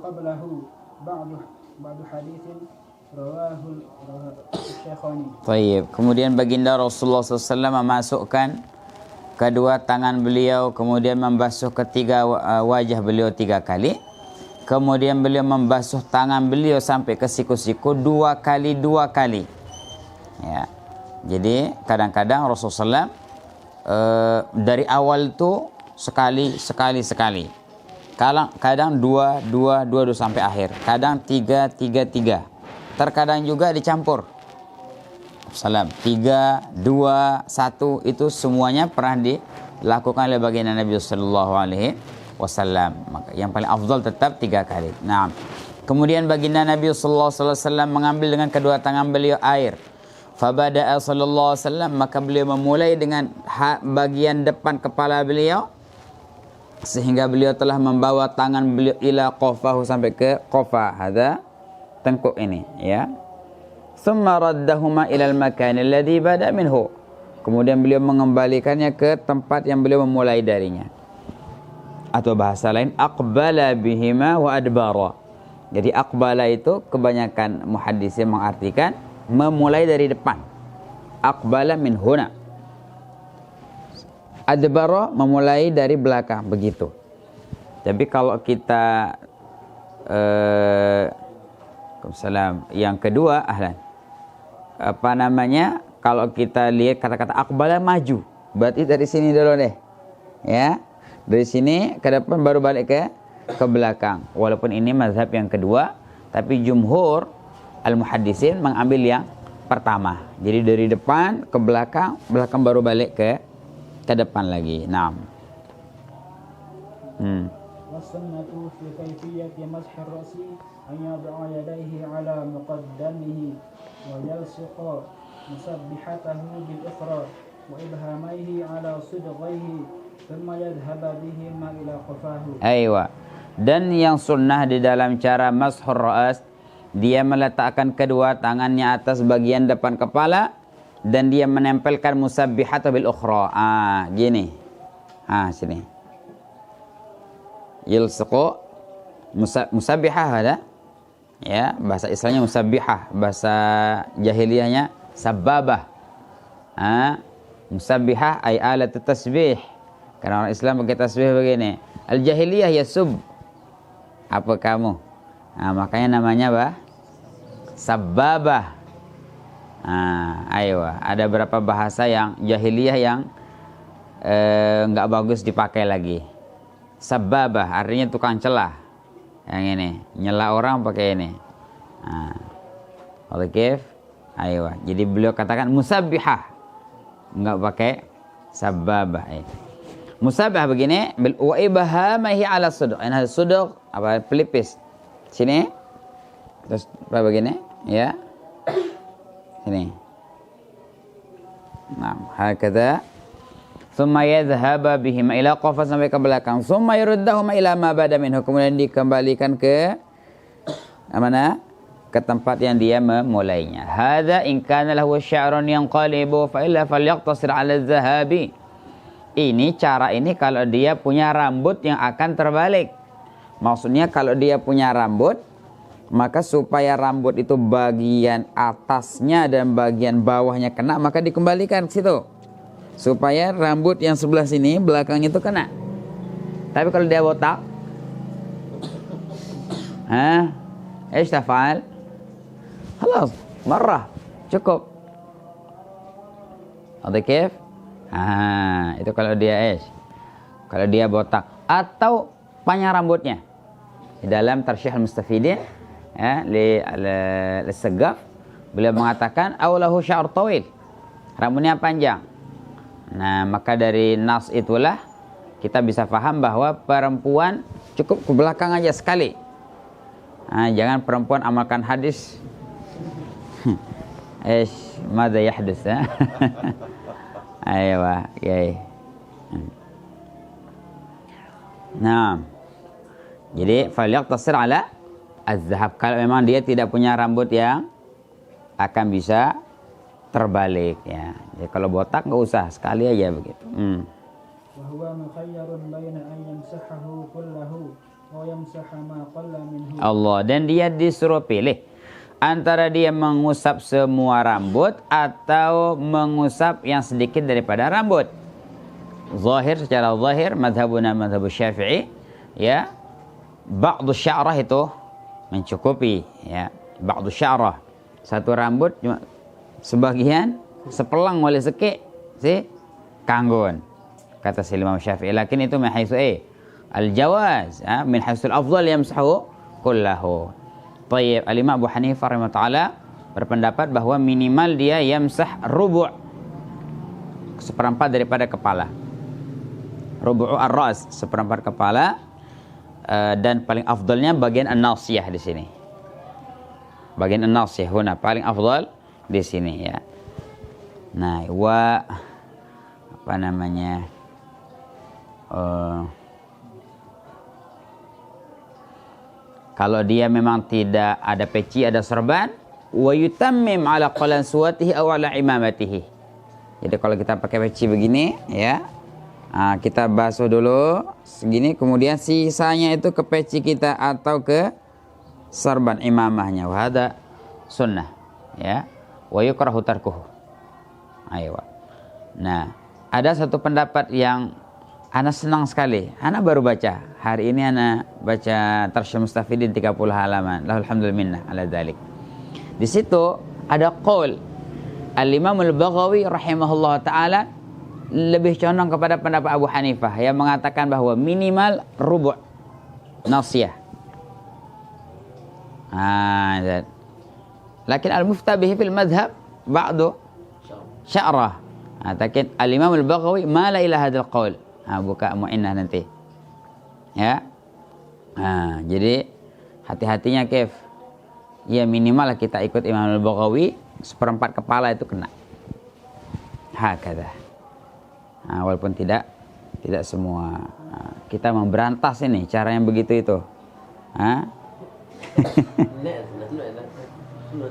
قبله بعد حديث رواه الشيخان. Baik. Kemudian baginda Rasulullah SAW memasukkan kedua tangan beliau, kemudian membasuh ketiga wajah beliau 3 kali. Kemudian beliau membasuh tangan beliau sampai ke siku-siku 2 kali. Ya. Jadi kadang-kadang Rasulullah SAW dari awal itu sekali. Kadang 2 sampai akhir. Kadang 3. Terkadang juga dicampur. Salam 3, 2, 1 itu semuanya pernah dilakukan oleh baginda Nabi sallallahu alaihi wasallam. Maka yang paling afdal tetap 3 kali. Nah, kemudian baginda Nabi sallallahu alaihi wasallam mengambil dengan kedua tangan beliau air. Fabada'a sallallahu alaihi wasallam, maka beliau memulai dengan bagian depan kepala beliau sehingga beliau telah membawa tangan beliau ila qafahu sampai ke qafa, hadza tengkuk ini, ya. Thumma raddahuma ilal makan alladhi bada minhu. Kemudian beliau mengembalikannya ke tempat yang beliau memulai darinya. Atau bahasa lain, aqbala bihima wa adbara. Jadi aqbala itu kebanyakan muhaddisin mengartikan memulai dari depan. Aqbala min huna. Adbara memulai dari belakang, begitu. Tapi kalau kita yang kedua, ahlan. Kalau kita lihat kata-kata aqbala maju, berarti dari sini dulu deh. Ya. Dari sini ke depan baru balik ke belakang. Walaupun ini mazhab yang kedua, tapi jumhur al-muhaddisin mengambil yang pertama. Jadi dari depan ke belakang, belakang baru balik ke depan lagi. Naam. والسنة في كيفية مسح الرأس أن يضع يديه على مقدمه ويلصق مسبحته بالأخرى وإبهاميه على صدغيه ثم يذهب بهما إلى قفاه. Aywa. Dan yang sunnah di dalam cara mashur ra'as, dia meletakkan kedua tangannya atas bagian depan kepala dan dia menempelkan musabbihata bil ukhra. Gini. Sini. Yulsuqu musabbihah ada. Ya, bahasa Islamnya musabbihah, bahasa jahiliyahnya sababah. Musabbihah ay alat tasbih. Karena orang Islam pakai tasbih begini. Al-jahiliyah yasub. Apa kamu? Makanya namanya apa? Sababah. Ada berapa bahasa yang jahiliyah yang enggak bagus dipakai lagi. Sababah artinya tukang celah. Yang ini, nyela orang pakai ini. Oke. Jadi beliau katakan musabbihah. Enggak pakai sababah. Musabbihah begini, bil wa ibhamahi ala suduq. Ini suduq apa pelipis. Sini. Terus apa begini? Ya. Sini. Nah, hakadha. Thumma yadhhaba bihima ila qafa sampai ke belakang. Thumma yuruddahuma ila ma bada minhu. Kemudian dikembalikan ke mana? Ke tempat yang dia memulainya. Hadza in kana lahu sya'run yanqalibu fa illa falyaqtasir 'ala adh-dhahabi. Ini cara ini kalau dia punya rambut yang akan terbalik. Maksudnya kalau dia punya rambut, maka supaya rambut itu bagian atasnya dan bagian bawahnya kena, maka dikembalikan ke situ. Supaya rambut yang sebelah sini belakang itu kena. Tapi kalau dia botak, ايش تفعل؟ خلاص مرة cukup. Ada kif? Itu kalau dia kalau dia botak atau panjang rambutnya. Di dalam Tarsyih al-Mustafidin li al-Sagaf beliau mengatakan aulahu sya'r tawil. Rambutnya panjang. Nah, maka dari nas itulah kita bisa paham bahwa perempuan cukup ke belakang aja sekali. Jangan perempuan amalkan hadis. Mada yahdus ya. Aywa, yai. Nah. Jadi falyaqtasir ala az-zahab. Kalau memang dia tidak punya rambut yang akan bisa terbalik ya. Jadi kalau botak nggak usah, sekali aja begitu. وهو مخير بين أن يمسحه كله ويمسح ما قل منه. Allah, dan dia disuruh pilih antara dia mengusap semua rambut atau mengusap yang sedikit daripada rambut. Zahir, secara zahir madhabuna madhab Syafi'i, ya, ba'du sya'rah itu mencukupi, ya. Ba'du sya'rah, satu rambut cuma sebagian, sepelang oleh sekik si kanggon, kata si Imam Syafi'i. Lakin itu min haitsu al-jawaz, min haitsu al-afdal yamsahu kullahu. Tayyib, al-Imam Abu Hanifah rahimahullah berpendapat bahwa minimal dia yamsah rubu', seperempat daripada kepala. Rubu'u ar-ras, seperempat kepala, dan paling afdalnya bagian an-nasiyah di sini. Bagian an-nasiyah huna paling afdal di sini, ya. Nah, apa namanya? Kalau dia memang tidak ada peci, ada serban, wa yutammim ala qalansuwatihi aw ala imamatihi. Jadi kalau kita pakai peci begini, ya, kita basuh dulu segini, kemudian sisanya itu ke peci kita atau ke serban imamahnya. Wa hada sunnah, ya. Wa yukrahu tarkuhu. Ayo. Nah, ada satu pendapat yang ana senang sekali. Ana baru baca. Hari ini ana baca Tarsyih Mustafidin 30 halaman. Alhamdulillah minnah ala dzalik. Di situ ada qaul Al-Imam Al-Baghawi rahimahullah taala lebih condong kepada pendapat Abu Hanifah yang mengatakan bahwa minimal rubu' nasiyah. Lakin al-mufta bihi fil madhab ba'du sya'rah. Tapi Al-Imam Al-Baghawi mala ila hadzal qaul. Buka mu'innah nanti. Ya. Jadi hati-hatinya Kef. Ya minimal kita ikut Imam Al-Baghawi, seperempat kepala itu kena. Hakadha. Walaupun tidak semua. Kita memberantas ini cara yang begitu itu.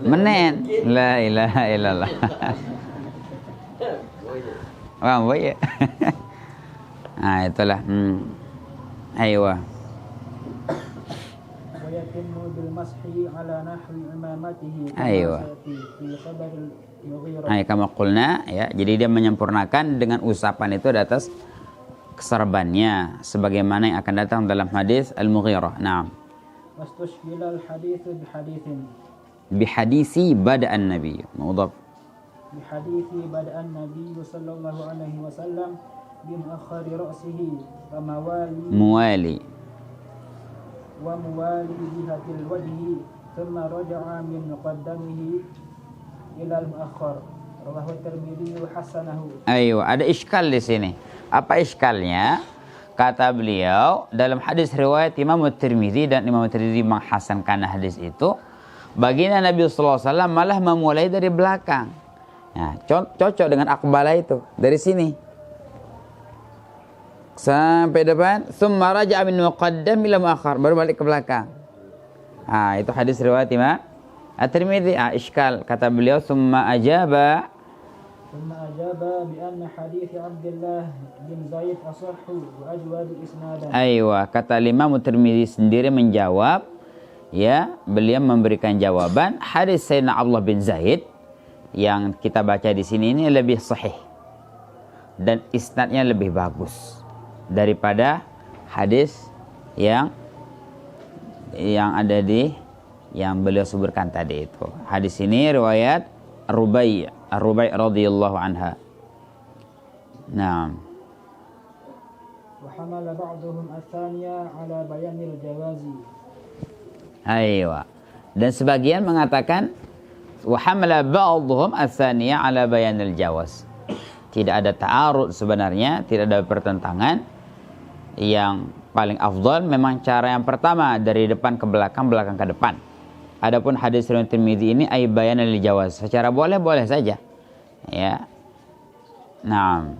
Menen. La ilaha illallah. Wah, boy. Itulah. Aywa. ويتم بالمسح على نحو إمامته. Aywa. في خبر المغيرة. Kama qulna, ya. Jadi dia menyempurnakan dengan usapan itu di atas keserbannya sebagaimana yang akan datang dalam hadis Al-Mughirah. Naam. واستشكل الحديث بحديث. Bihadisi bada'an Nabi. Mudhaf. بحديث بدأ النبي صلى الله عليه وسلم بمؤخر رأسه Muwali. وموالي جهة الوجه ثم رجع من مقدمه إلى المؤخر. رواه الترمذي وحسنه. Ayo, ada iskal di sini. Apa iskalnya? Kata beliau dalam hadis riwayat Imam Tirmidzi, dan Imam Tirmidzi menghasankan hadis itu, baginda Nabi sallallahu alaihi wasallam malah memulai dari belakang. Nah, cocok dengan akbala itu dari sini sampai depan, tsumma raja'a min muqaddam ila muakhar, baru balik ke belakang. Itu hadis riwayat Imam At-Tirmidzi. Iskal, kata beliau, tsumma ajaba bi anna hadits Abdullah bin Zaid asahhu wa ajwad isnadan. Aywa, kata Imam At-Tirmidzi sendiri menjawab, ya, beliau memberikan jawaban hadis Sayyidina Abdullah bin Zaid yang kita baca di sini ini lebih sahih dan isnadnya lebih bagus daripada hadis yang ada di yang beliau sebutkan tadi itu. Hadis ini riwayat Rubai radhiyallahu anha. Naam. Wa hamala ba'dhum ats-tsaniya ala bayanil jawazi. Aywa. Dan sebagian mengatakan wa hamala ba'dhum ats-tsaniya ala bayanil jawaz. Tidak ada ta'arud sebenarnya, tidak ada pertentangan. Yang paling afdal memang cara yang pertama, dari depan ke belakang, belakang ke depan. Adapun hadis riwayat Tirmidzi ini ay bayanal jawaz, secara boleh-boleh saja. Ya. Naam.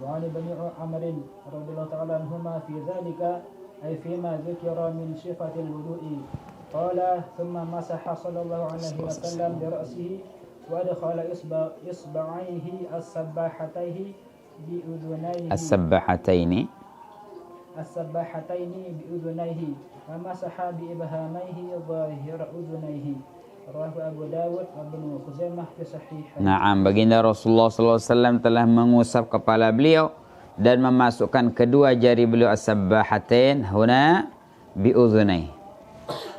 Wa ali bani Amr radhiyallahu ta'ala anhuma fi dzalika ay fi ma dzikra min sifatil wudu'i. Qala thumma masaha sallallahu alaihi wasallam bi ra'sihi wa adkhala isba'aihi as-sabbahataini bi udhunayhi. As-sabbahataini. السباحتين بأذنيه ومسح بإبهاميه ظاهر أذنيه. رواه Abu Dawud wa Ibnu Khuzaimah fi Sahihah. Naam, baginda Rasulullah SAW telah mengusap kepala beliau dan memasukkan kedua jari beliau as-sabbahatain huna bi udhunai.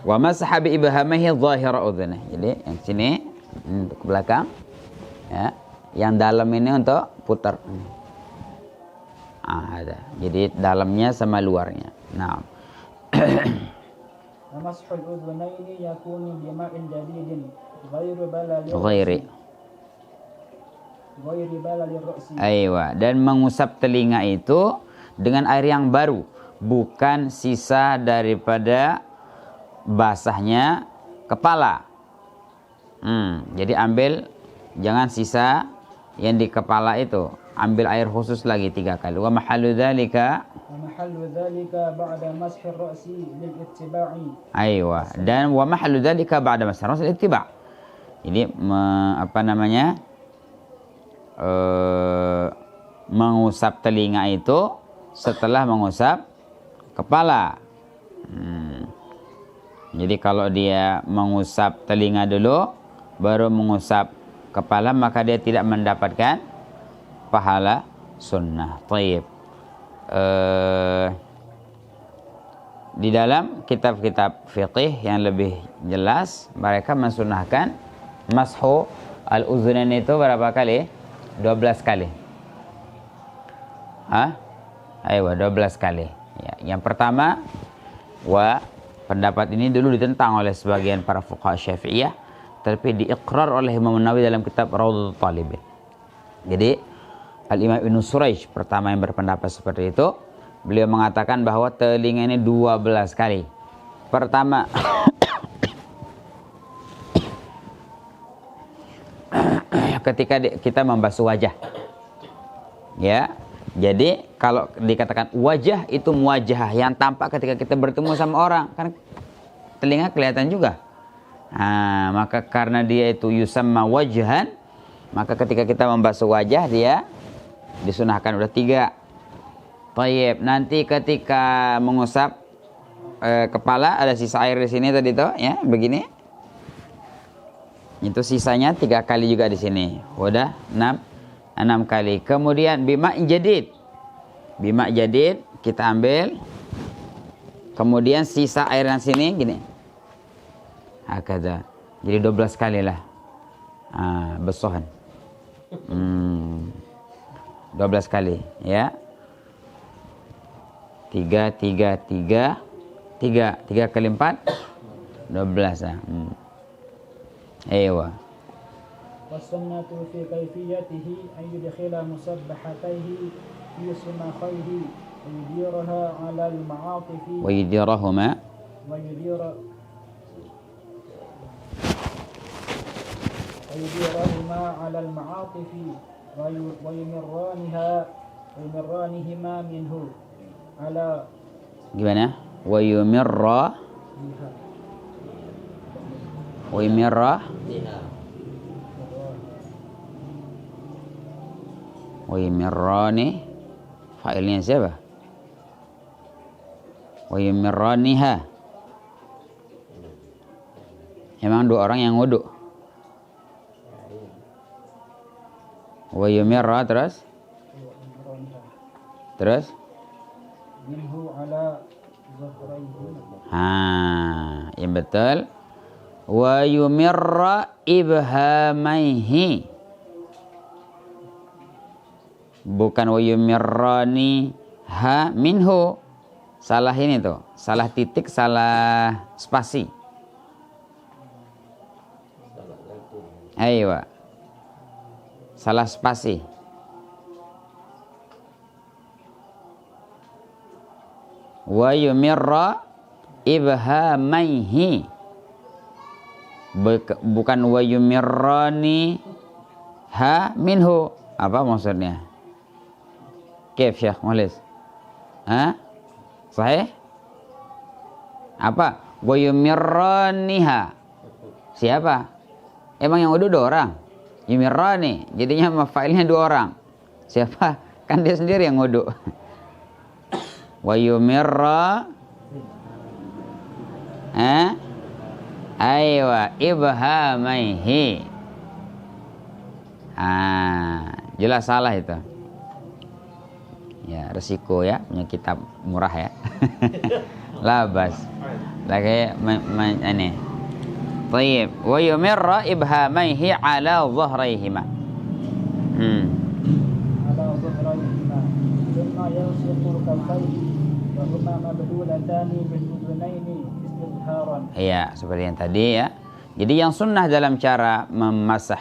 Wa masaha bi ibhamihi dhahira udhunai. Jadi yang sini untuk ke belakang, ya. Yang dalam ini untuk putar. Ada. Jadi dalamnya sama luarnya. Naam. ومسح الأذنين يكون بماء جديد غير بلل الرأس. Aywa, dan mengusap telinga itu dengan air yang baru, bukan sisa daripada basahnya kepala. Jadi ambil, jangan sisa yang di kepala itu, ambil air khusus lagi 3 kali. Wa mahallu dzalika ba'da mashi ar-ra'si lil-ittiba'i. Aywa, dan wa mahallu dzalika ba'da mashi ar-ra'si lil-ittiba'. Jadi mengusap telinga itu setelah mengusap kepala. Jadi kalau dia mengusap telinga dulu baru mengusap kepala, maka dia tidak mendapatkan pahala sunnah. Taib. Di dalam kitab-kitab fiqih yang lebih jelas, mereka mensunahkan mashu al-uzunain itu berapa kali? 12 kali. Ayo, 12 kali. Ya, yang pertama, pendapat ini dulu ditentang oleh sebagian para fuqaha Syafi'iyah, tapi diiqrar oleh Imam Nawawi dalam kitab Rawdatul Talibin. Jadi Al-Imam Ibnu Surayj pertama yang berpendapat seperti itu. Beliau mengatakan bahwa telinga ini 12 kali. Pertama, ketika kita membasuh wajah. Ya. Jadi kalau dikatakan wajah itu muwajah yang tampak ketika kita bertemu sama orang, kan telinga kelihatan juga. Maka karena dia itu yusamma wajhan, maka ketika kita membasuh wajah dia disunahkan udah 3. Tayyib. Nanti ketika mengusap kepala ada sisa air di sini tadi tuh, ya, begini. Itu sisanya 3 kali juga di sini. Udah 6 kali. Kemudian bima jadid. Bima jadid kita ambil. Kemudian sisa air yang sini gini. Hakada. Jadi 12 kali lah. Besohan. 12 kali, ya. 3 kali 4 12 ya. Ewa. Wassunnatu fi kayfiyatihi an yudkhila musabbahatayhi fi sumakhayhi wa yudiraha 'ala al-ma'atifi wa yudirahuma ويديرهما على المعاطف ويمرانهما منه على gimana? ويمرانها ويمراني fa'ilnya siapa? ويمرانها, emang 2 orang yang wudu. Wa yumirra terus minhu ala zahraihi. Yang betul. Wa yumirra ibhamaihi, bukan wa yumirrani ha minhu. Salah ini tuh, salah titik, salah spasi. Ayo, salah spasi. Wa yumirra ibhamaihi, bukan wa yumirrani ha minhu. Apa maksudnya? Kaif Syekh Mulis? Sahih? Apa? Wa yumirraniha. Siapa? Emang yang udah 2 orang? Yumirrani, jadinya mafailnya 2 orang. Siapa? Kan dia sendiri yang wudu. wa yumirra aywa ibhamaihi. Jelas salah itu. Ya, resiko ya punya kitab murah ya. Labas. Lagi ini. Baik, wa yumirra ibhamaihi ala dhahrayhima. Ala dhahrayhima. Thumma yalsiqu kaffayhi wa huma mabdulatani bil udhunaini istidharan. Iya, seperti yang tadi ya. Jadi yang sunnah dalam cara memasah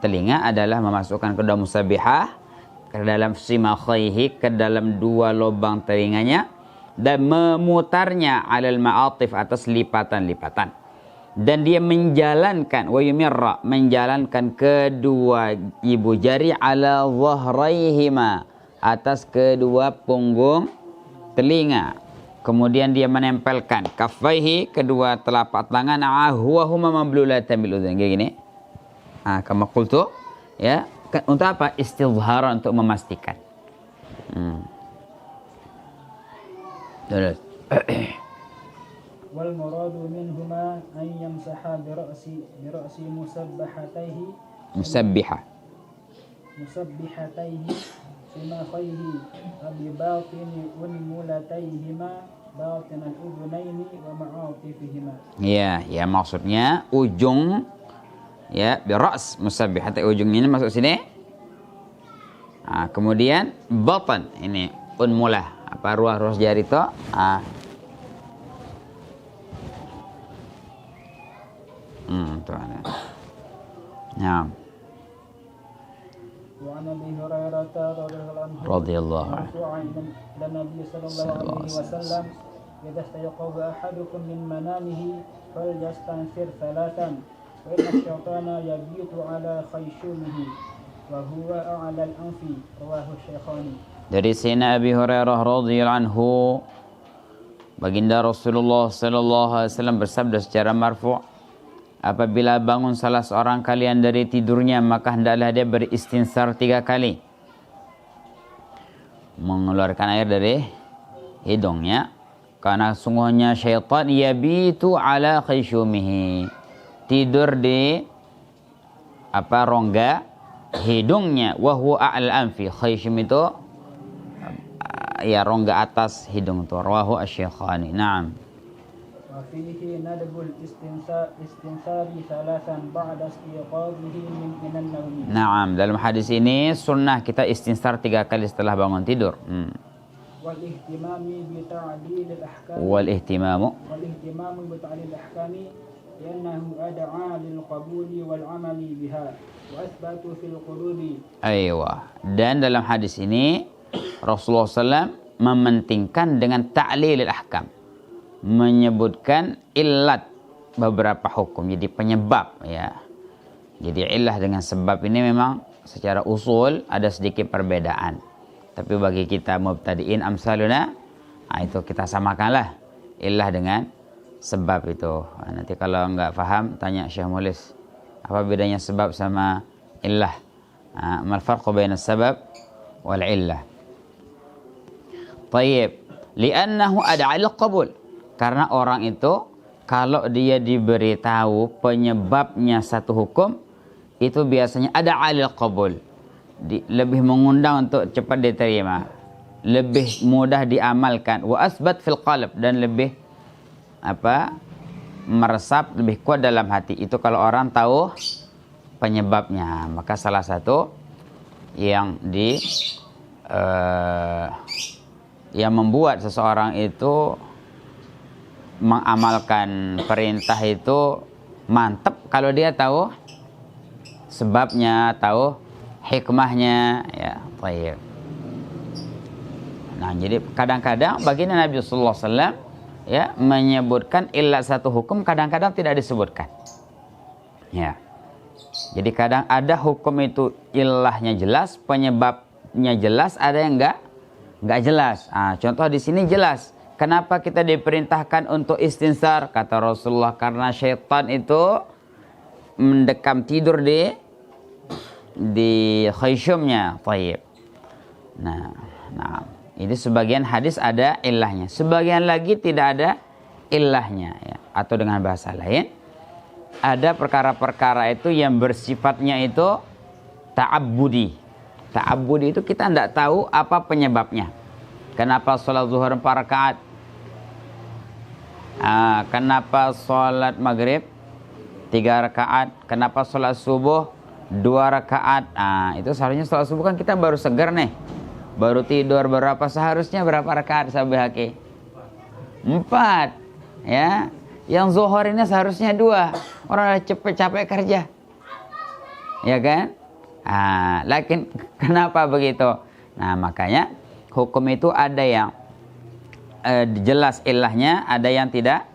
telinga adalah memasukkan kedua musabbihah ke dalam simakhaihi, ke dalam dua lubang telinganya, dan memutarnya alal ma'atif, atas lipatan-lipatan. Dan dia menjalankan wa yumirra, menjalankan kedua ibu jari ala dhahraihima, atas kedua punggung telinga. Kemudian dia menempelkan kaffaihi, kedua telapak tangan, wa huma mablulatan bil udhun, kayak gini. Kama qultu ya, untuk apa? Istidharan, untuk memastikan. Terus wal muradu minhuma an yamsaha bi ra'si musabbihatayhi simakhayhi bi batini unmulatayhima batin al-udhunaini wa ma'atifihima. Ya, maksudnya ujung ya, bi ra's musabbihatay, ujungnya ini masuk sini. Kemudian batan ini unmulah, apa ruas jari itu. Tuh ada. Ya. Wa an Abi Hurairah radhiyallahu anhu dan Nabi sallallahu alaihi wasallam, idza istayqadha ahadukum min manamihi falyastansir thalathan wa inna asy-syaitana yabitu ala khayshunihi wa huwa a'la al-anfi, rawahu Shaykhani. Dari Sayyidina Abi Hurairah radhiyallahu anhu, baginda Rasulullah sallallahu alaihi wasallam bersabda secara marfu', apabila bangun salah seorang kalian dari tidurnya, maka hendaklah dia beristinsar 3 kali, mengeluarkan air dari hidungnya, karena sungguhnya syaitan yabitu ala khaysyumihi, tidur di rongga hidungnya, wa huwa a'la anfi, khaysyum itu ya rongga atas hidung itu, rawahu asy-Shaykhani. Naam. Wa fihi nadbul istinsari thalathan ba'da istiqadhihi min an-nawm. Naam, dalam hadis ini sunnah kita istinsar 3 kali setelah bangun tidur. Wal ihtimami bi ta'dil al-ahkam. Wal ihtimamu bi ta'dil al-ahkami li'annahu ad'a lil qabuli wal 'amali biha wa athbatu fil qulubi. Aywa. Dan dalam hadis ini Rasulullah SAW mementingkan dengan ta'lil al-ahkam, menyebutkan illat beberapa hukum, jadi penyebab ya. Jadi illah dengan sebab ini memang secara usul ada sedikit perbedaan, tapi bagi kita mubtadiin amsaluna, itu kita samakanlah illah dengan sebab itu. Nanti kalau enggak paham tanya Syekh Mulis, apa bedanya sebab sama illah? Mal farqu baina sabab wal illah? Tayyib, li'annahu ad'al qabul, karena orang itu kalau dia diberitahu penyebabnya satu hukum, itu biasanya ada alil qabul, lebih mengundang untuk cepat diterima, lebih mudah diamalkan, wa asbat fil qalb, dan lebih meresap, lebih kuat dalam hati. Itu kalau orang tahu penyebabnya. Maka salah satu yang yang membuat seseorang itu mengamalkan perintah itu mantap kalau dia tahu sebabnya, tahu hikmahnya ya. Baik. Nah, jadi kadang-kadang baginda Nabi sallallahu alaihi wasallam ya menyebutkan illat satu hukum, kadang-kadang tidak disebutkan. Ya. Jadi kadang ada hukum itu illahnya jelas, penyebabnya jelas, ada yang enggak jelas. Contoh di sini jelas. Kenapa kita diperintahkan untuk istinsar? Kata Rasulullah, karena syaitan itu mendekam tidur di khaysyumnya. Tayyib. Nah, Ini sebagian hadis ada illahnya, sebagian lagi tidak ada illahnya ya. Atau dengan bahasa lain, ada perkara-perkara itu yang bersifatnya itu ta'abbudi. Ta'abbudi itu kita tidak tahu apa penyebabnya. Kenapa sholat zuhur 4 rakaat? Kenapa sholat maghrib 3 rakaat? Kenapa sholat subuh 2 rakaat? Itu seharusnya sholat subuh kan kita baru segar nih, baru tidur berapa, seharusnya berapa rakaat sabihaki? 4 ya. Yang zuhur ini seharusnya 2. Orang udah capek kerja, ya kan? Lakin kenapa begitu? Nah, makanya hukum itu ada yang jelas ilahnya, ada yang tidak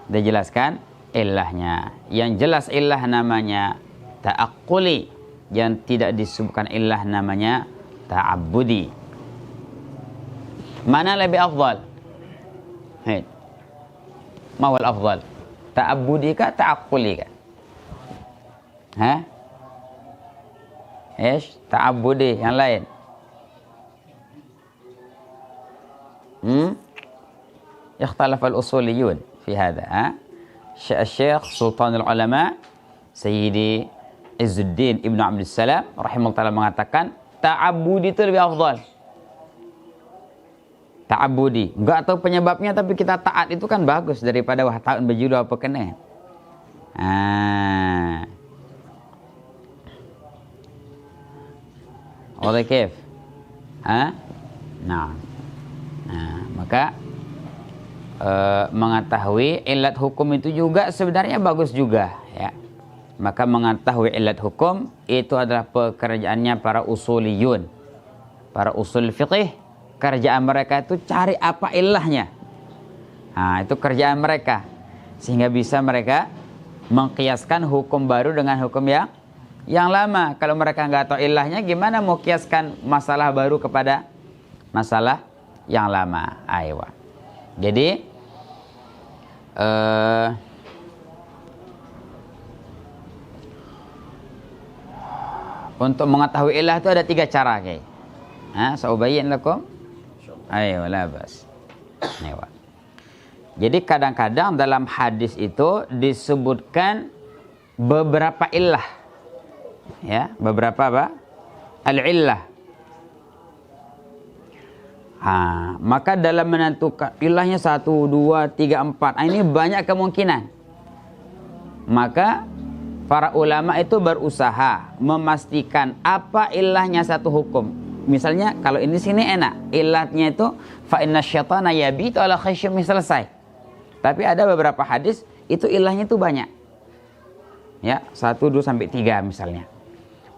dijelaskan ilahnya. Yang jelas ilah namanya ta'aqquli, yang tidak disebutkan ilah namanya ta'abbudi. Mana lebih afdal? Mawal afdal? Ta'abbudi kah ta'aqquli kah? Ta'abbudi yang lain. اختلف الأصوليون في هذا. الشيخ سلطان العلماء Sayyidi Izzuddin Ibnu Abdussalam rahimahullah ta'ala mengatakan ta'abbudi itu lebih afdal. Ta'abbudi, enggak tahu penyebabnya tapi kita taat itu kan bagus daripada wah ta'un berjudul apa kena. Oleh kif? Maka mengetahui ilat hukum itu juga sebenarnya bagus juga ya. Maka mengetahui ilat hukum itu adalah pekerjaannya para usuliyun, para usul fiqih. Kerjaan mereka itu cari apa ilahnya. Itu kerjaan mereka, sehingga bisa mereka mengkiaskan hukum baru dengan hukum yang lama. Kalau mereka nggak tahu ilahnya, gimana mau kiaskan masalah baru kepada masalah yang lama? Jadi untuk mengetahui ilah itu ada 3 cara, kayak. Saubayyin lakum. Labas. Jadi kadang-kadang dalam hadis itu disebutkan beberapa illah. Ya, beberapa apa? Al-illah. Maka dalam menentukan ilahnya 1, 2, 3, 4, ini banyak kemungkinan. Maka para ulama itu berusaha memastikan apa ilahnya satu hukum. Misalnya kalau ini sini enak, ilahnya itu fa inna syaitana yabitu ala khasyumi, selesai. Tapi ada beberapa hadis itu ilahnya itu banyak. Ya, 1, 2 sampai 3 misalnya.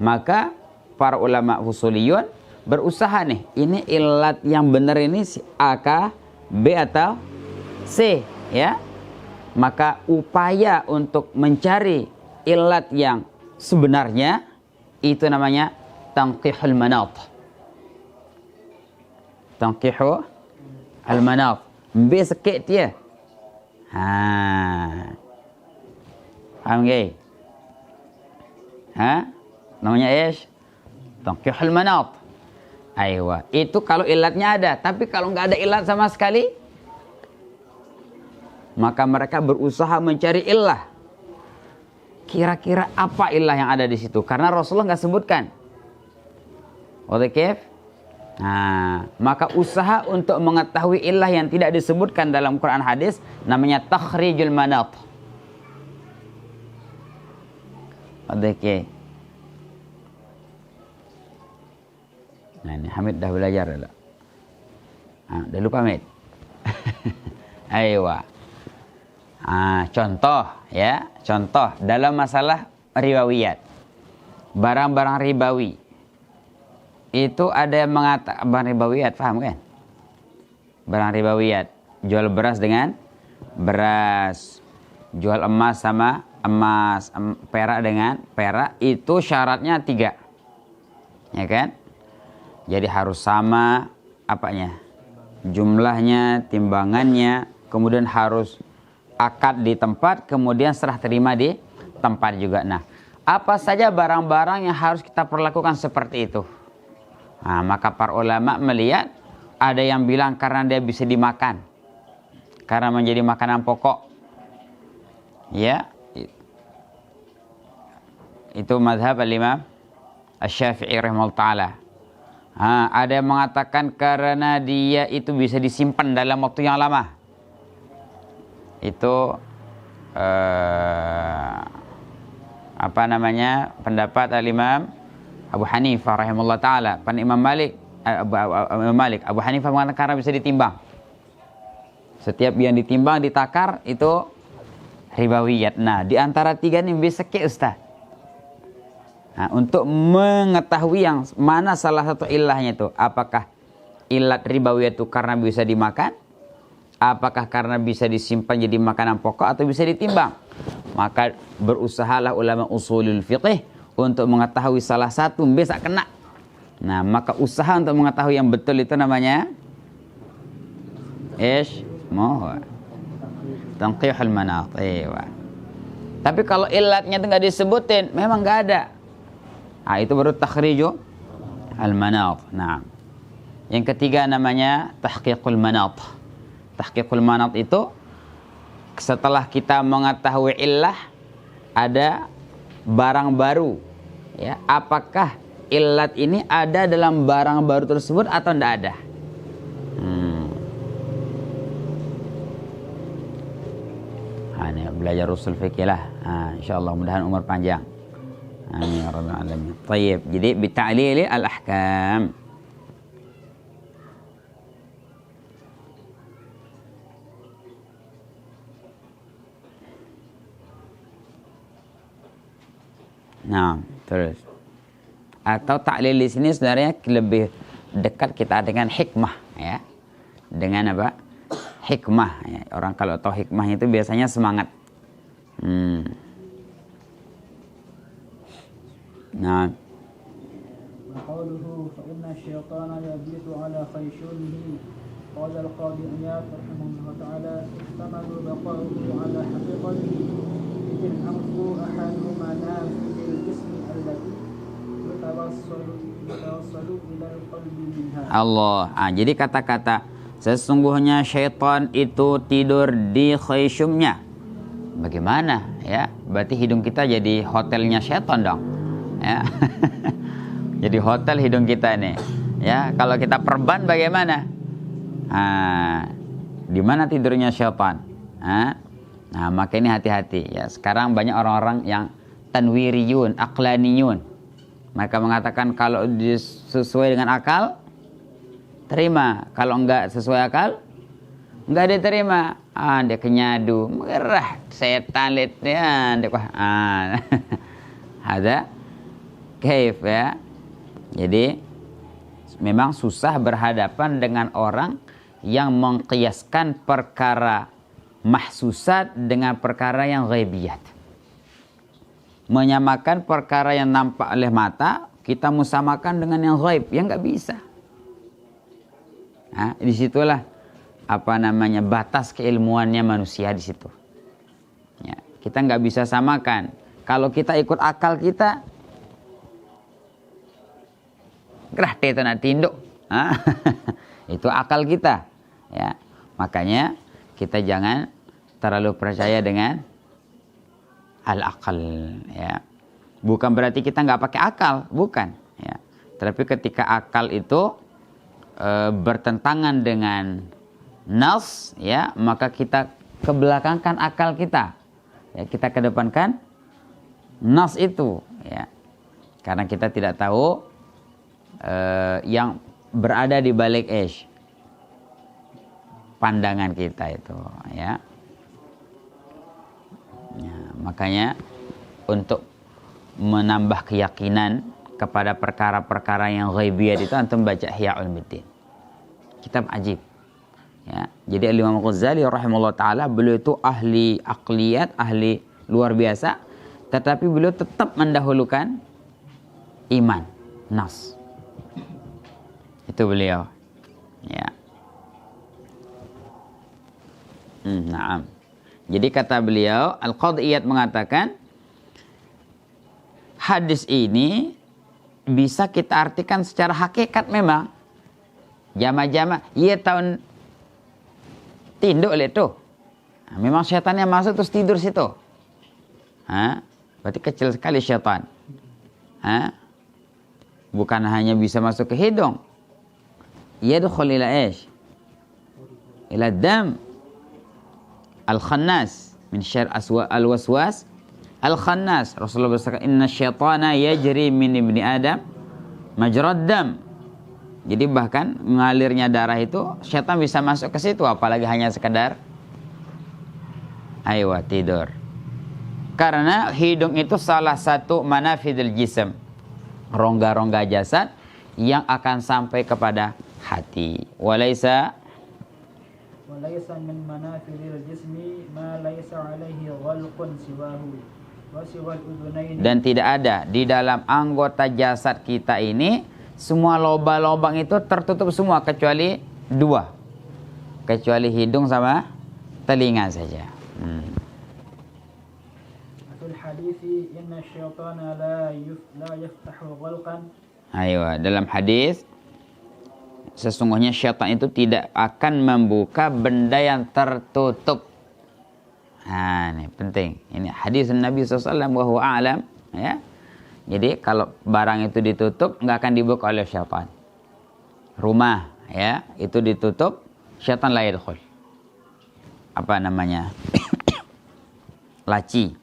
Maka para ulama usuliyun berusaha nih, ini ilat yang benar ini A kah, B atau C, ya. Maka upaya untuk mencari ilat yang sebenarnya itu namanya tanqihul manat. Tanqihul manat. B sikit dia. Faham ke? Namanya ish? Tanqihul manat. Itu kalau ilatnya ada. Tapi kalau nggak ada ilat sama sekali, maka mereka berusaha mencari ilah. Kira-kira apa ilah yang ada di situ? Karena Rasulullah nggak sebutkan. Oke? Maka usaha untuk mengetahui ilah yang tidak disebutkan dalam Quran hadis namanya takhrijul manat. Oke. Nah, ini Hamid dah belajar dah. Dah lupa Hamid. Contoh ya, contoh dalam masalah ribawiyat. Barang-barang ribawi. Itu ada yang mengatakan barang ribawiyat, paham kan? Barang ribawiyat, jual beras dengan beras, jual emas sama emas, perak dengan perak, itu syaratnya 3. Ya kan? Jadi harus sama apanya? Jumlahnya, timbangannya, kemudian harus akad di tempat, kemudian serah terima di tempat juga. Nah, apa saja barang-barang yang harus kita perlakukan seperti itu? Maka para ulama melihat Ada yang bilang karena dia bisa dimakan, karena menjadi makanan pokok. Ya, itu mazhab al-Imam Asy-Syafi'i rahimahullah ta'ala. Ada yang mengatakan karena dia itu bisa disimpan dalam waktu yang lama. Itu pendapat al-Imam Abu Hanifah rahimahullah ta'ala. Imam Malik, Abu Hanifah mengatakan karena bisa ditimbang. Setiap yang ditimbang, ditakar itu ribawiyat. Nah, di antara tiga ini bisa ke Ustaz. Nah, untuk mengetahui yang mana salah satu ilahnya itu, apakah ilat ribawiyat itu karena bisa dimakan, apakah karena bisa disimpan jadi makanan pokok, atau bisa ditimbang, maka berusahalah ulama usulul fiqh untuk mengetahui salah satu, bisa kena. Nah, maka usaha untuk mengetahui yang betul itu namanya tanqihul manat. Tapi kalau ilatnya itu nggak disebutin, memang nggak ada. Itu baru takhriju al-manat. Nah, yang ketiga namanya tahqiqul manat. Tahqiqul manat itu setelah kita mengetahui illah, ada barang baru. Ya, apakah illat ini ada dalam barang baru tersebut atau tidak ada? Ini belajar usul fikih lah. Insyaallah mudahan umur panjang. Amin ya rabbal alamin. Baik, jadi bita'lili al-ahkam. Nah, terus. Atau ta'lil di sini sebenarnya lebih dekat kita dengan hikmah, ya. Dengan apa? Hikmah. Ya. Orang kalau tahu hikmah itu biasanya semangat. Nah. Qauluhu fa inna asy-syaitana yabitu ala khayshunihi. Qala al-qadi Iyad rahimahullah ta'ala istamalu baqa'uhu ala haqiqatihi idil anfu ahaduma nafidil jismi allati yatawassalu ila al-qalbi minha. Allah. Jadi kata-kata sesungguhnya syaitan itu tidur di khayshumnya. Bagaimana? Ya, berarti hidung kita jadi hotelnya syaitan dong. Ya. Jadi hotel hidung kita nih. Ya, kalau kita perban bagaimana? Di mana tidurnya syaitan? Nah, maka ini hati-hati ya. Sekarang banyak orang-orang yang tanwiriyun, aqlaniyun. Mereka mengatakan kalau sesuai dengan akal terima, kalau enggak sesuai akal enggak diterima. Dia kenyadu, merah setan litnya, ada kaif ya. Jadi memang susah berhadapan dengan orang yang mengqiyaskan perkara mahsusat dengan perkara yang ghaibiyat. Menyamakan perkara yang nampak oleh mata, kita musamakan dengan yang ghaib, yang nggak bisa. Disitulah batas keilmuannya manusia di situ. Ya, kita nggak bisa samakan. Kalau kita ikut akal kita, gerah itu nak tinduk. Itu akal kita. Ya, makanya kita jangan terlalu percaya dengan al-aqal. Ya, bukan berarti kita nggak pakai akal, bukan. Ya, tapi ketika akal itu bertentangan dengan nas, ya, maka kita kebelakangkan akal kita. Ya, kita kedepankan nas itu, ya. Karena kita tidak tahu yang berada di balik pandangan kita itu, ya. Ya, makanya untuk menambah keyakinan kepada perkara-perkara yang ghaibiyat itu antum baca Ihya Ulumuddin, kitab ajib. Ya, jadi Imam Ghazali rahimahullah taala, beliau itu ahli aqliyat, ahli luar biasa, tetapi beliau tetap mendahulukan iman, nas. Itu beliau. Ya. Naam. Jadi kata beliau, Al-Qadhi Iyad mengatakan hadis ini bisa kita artikan secara hakikat memang. Jama-jama, iya tahun tinduk lihat tuh. Nah, memang syaitannya masuk terus tidur situ. Berarti kecil sekali syaitan. Bukan hanya bisa masuk ke hidung. Yadkhul ila ish? Ila dam. Al-khannas min syarr al-waswas al-khannas. Rasulullah bersabda, "Inna syaitana yajri min ibni Adam majrad dam." Jadi bahkan mengalirnya darah itu syaitan bisa masuk ke situ, apalagi hanya sekedar tidur. Karena hidung itu salah satu manafidul jism, rongga-rongga jasad yang akan sampai kepada hati. Walaysa min manafidil jismi ma laysa alaihi ghalqun siwahu wa siwal udhunaini. Dan tidak ada di dalam anggota jasad kita ini semua lubang-lubang itu tertutup semua kecuali dua. Kecuali hidung sama telinga saja. Fil hadithi inna syaitana la yaftahu ghalqan. Dalam hadis sesungguhnya syaitan itu tidak akan membuka benda yang tertutup. Ini penting. Ini hadis Nabi SAW wa huwa a'lam, ya. Jadi kalau barang itu ditutup nggak akan dibuka oleh syaitan. Rumah, ya, itu ditutup, syaitan la yadkhul. Apa namanya? Laci.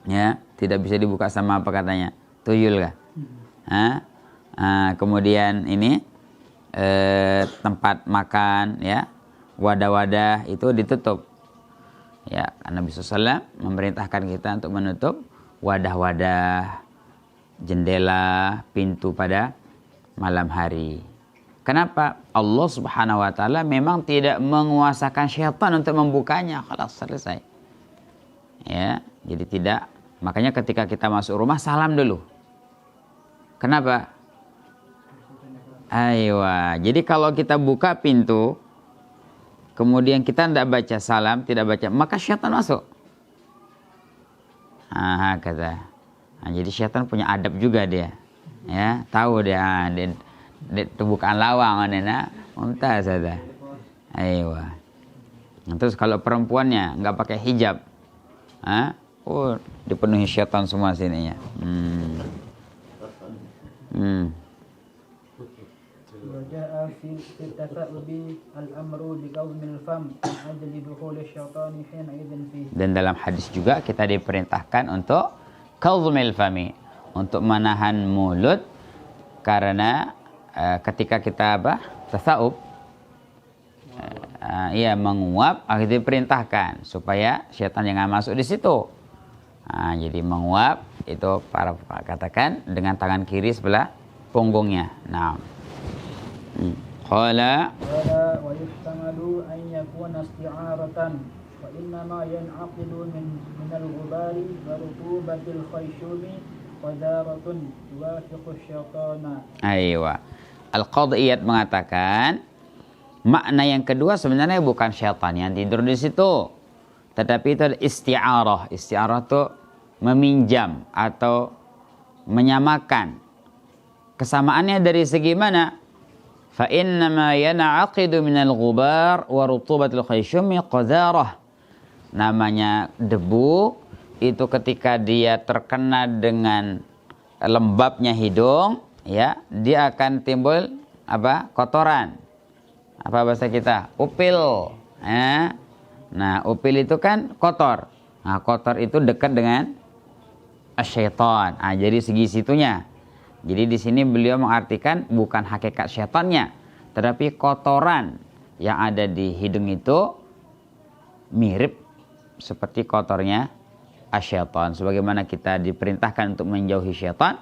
Ya, tidak bisa dibuka sama apa katanya? Tuyul kah? Kemudian ini tempat makan, ya, wadah-wadah itu ditutup. Ya, Nabi SAW memerintahkan kita untuk menutup wadah-wadah, jendela, pintu pada malam hari. Kenapa? Allah Subhanahu wa taala memang tidak menguasakan syaitan untuk membukanya. Khalas, selesai. Ya, jadi tidak. Makanya ketika kita masuk rumah salam dulu. Kenapa? Jadi kalau kita buka pintu kemudian kita tidak baca salam, tidak baca, maka syaitan masuk. Kata. Jadi syaitan punya adab juga dia, ya, tahu dia, itu bukan lawang, dia mumtaz ada. Terus kalau perempuannya nggak pakai hijab, dipenuhi syaitan semua sininya. وجاء في التثاؤب الأمر بكظم الفم من أجل دخول الشيطان حينئذ فيه. Dan dalam hadis juga kita diperintahkan untuk kazmil fami, untuk menahan mulut, karena ketika kita tasaub, menguap, akhirnya diperintahkan supaya syaitan jangan masuk di situ. Jadi menguap itu para katakan dengan tangan kiri sebelah punggungnya. Qala wa yuhtamalu an yakuna isti'aratan wa innama yan'aqidu min al-ghubari wa rutubatil khayshumi wa daratun tuwafiqu syaitana. Al-Qadiyat mengatakan makna yang kedua sebenarnya bukan syaitan yang tidur di situ, tetapi itu isti'arah. Isti'arah itu meminjam atau menyamakan. Kesamaannya dari segi mana? Fa innama yan'aqidu minal ghubar wa rutubatil khayshumi qadarah. Namanya debu itu ketika dia terkena dengan lembabnya hidung, ya, dia akan timbul kotoran. Apa bahasa kita? Upil. Upil itu kan kotor. Kotor itu dekat dengan syaitan. Jadi segi situnya. Jadi di sini beliau mengartikan bukan hakikat syaitannya, tetapi kotoran yang ada di hidung itu mirip seperti kotornya syaitan. Sebagaimana kita diperintahkan untuk menjauhi syaitan,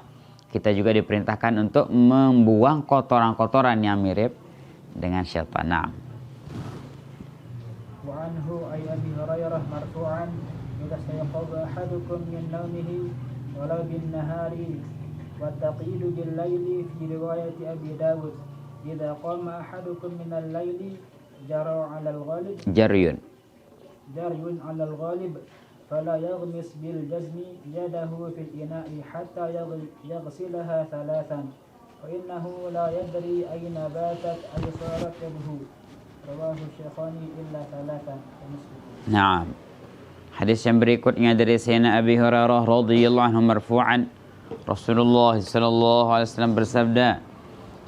kita juga diperintahkan untuk membuang kotoran-kotoran yang mirip dengan syaitan. Wa anhu ay Abi Hurairah marfu'an idza sayaqadha ahadukum min nawmihi walau bin nahari والتقييد بالليل في رواية أبي داود إذا قام أحدكم من الليل جرى على الغالب جري على الغالب فلا يغمس بالجزم يده في الإناء حتى يغسلها ثلاثا فإنه لا يدري أين باتت أي صارت يده. رواه الشيخان إلا ثلاثة. Naam. Hadis yang berikutnya dari Sayyidina Abi Hurairah radhiyallahu anhu marfu'an, Rasulullah sallallahu alaihi wasallam bersabda,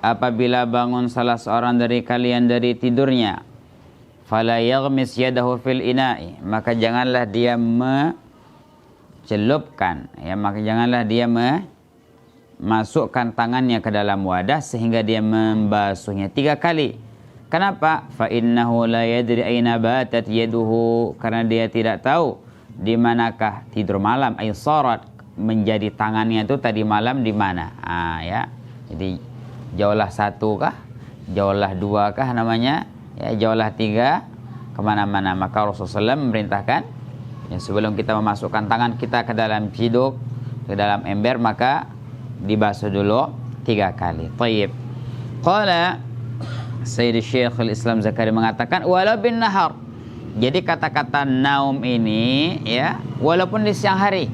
apabila bangun salah seorang dari kalian dari tidurnya, fala yaghmis yadahu fil ina'i, maka janganlah dia mencelupkan, ya, maka janganlah dia memasukkan tangannya ke dalam wadah sehingga dia membasuhnya 3 kali. Kenapa? Fa innahu la yadri aina batat yaduhu, karena dia tidak tahu di manakah tidur malam, ay sarat, menjadi tangannya itu tadi malam di mana. Ya. Jadi jauhlah 1 kah? Jauhlah 2 kah namanya? Ya, jauhlah 3 kemana-mana. Maka Rasulullah SAW memerintahkan, ya, sebelum kita memasukkan tangan kita ke dalam ciduk, ke dalam ember, maka dibasuh dulu 3 kali. Tayyib. Qala Sayyid Syekhul Islam Zakaria mengatakan walau bin nahar. Jadi kata-kata naum ini, ya, walaupun di siang hari.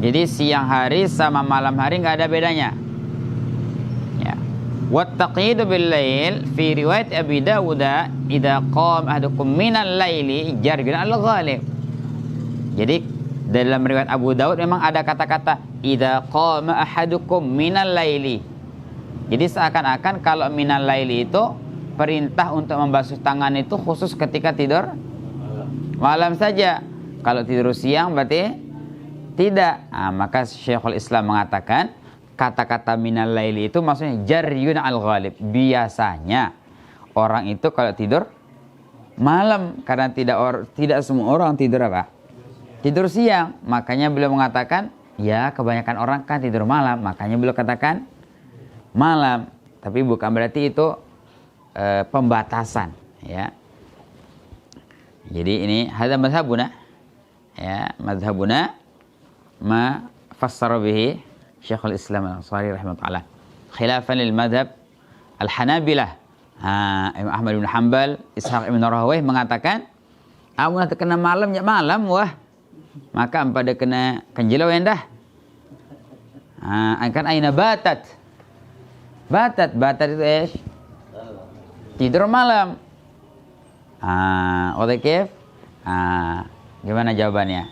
Jadi siang hari sama malam hari nggak ada bedanya. Ya. Wa taqidu bil lail fi riwayat Abi Dawud idza qama ahadukum minal laili jarjun al ghalib. Jadi dalam riwayat Abu Dawud memang ada kata-kata idza qama ahadukum minal laili. Jadi seakan-akan kalau minal laili itu perintah untuk membasuh tangan itu khusus ketika tidur malam saja. Kalau tidur siang berarti tidak. Maka Syekhul Islam mengatakan kata-kata minal laili itu maksudnya jaryun al-ghalib. Biasanya orang itu kalau tidur malam, karena tidak semua orang tidur apa? Tidur siang. Makanya beliau mengatakan, ya kebanyakan orang kan tidur malam, makanya beliau katakan malam. Tapi bukan berarti itu pembatasan, ya. Jadi ini hadza mazhabuna, ya, mazhabuna ma fassara bihi Syekhul Islam Al-Ansari rahimahullah, khilafan lil madhab al-Hanabilah. Imam Ahmad bin Hanbal, Ishaq ibn Rahawayh mengatakan, amun terkena malam ya malam wah, maka pada kena kenjelau endah. Akan aina batat. Batat itu tidur malam. Oke, kif? Gimana jawabannya?